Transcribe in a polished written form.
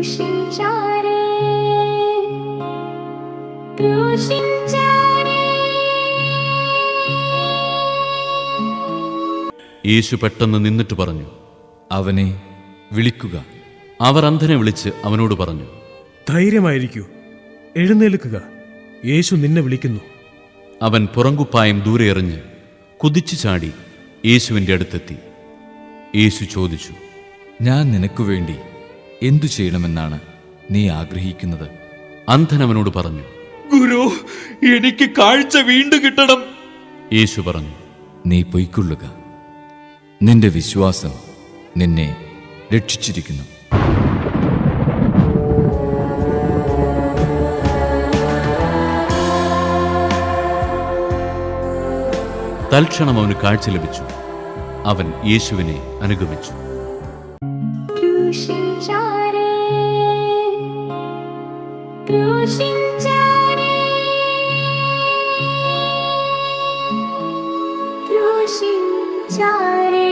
ക്രൂശിച്ചാരേ, ക്രൂശിച്ചാരേ. യേശു പെട്ടെന്ന് നിന്നിട്ട് പറഞ്ഞു, അവനെ വിളിക്കുക. അവർ അന്ധനെ വിളിച്ച് അവനോട് പറഞ്ഞു, ധൈര്യമായിരിക്കൂ, എഴുന്നേൽക്കുക, യേശു നിന്നെ വിളിക്കുന്നു. അവൻ പുറങ്കുപ്പായം ദൂരെ എറിഞ്ഞ് കുതിച്ചു ചാടി യേശുവിൻ്റെ അടുത്തെത്തി. യേശു ചോദിച്ചു, ഞാൻ നിനക്കു വേണ്ടി എന്തു ചെയ്യണമെന്നാണ് നീ ആഗ്രഹിക്കുന്നത്? അന്ധൻ അവനോട് പറഞ്ഞു, ഗുരു, എനിക്ക് കാഴ്ച വീണ്ടും കിട്ടണം. യേശു പറഞ്ഞു, നീ പൊയ്ക്കൊള്ളുക, നിന്റെ വിശ്വാസം നിന്നെ രക്ഷിച്ചിരിക്കുന്നു. തൽക്ഷണം അവന് കാഴ്ച ലഭിച്ചു. അവൻ യേശുവിനെ അനുഗമിച്ചു. ക്രൂശിച്ചാരേ, ക്രൂശിച്ചാരേ, ക്രൂശിച്ചാരേ.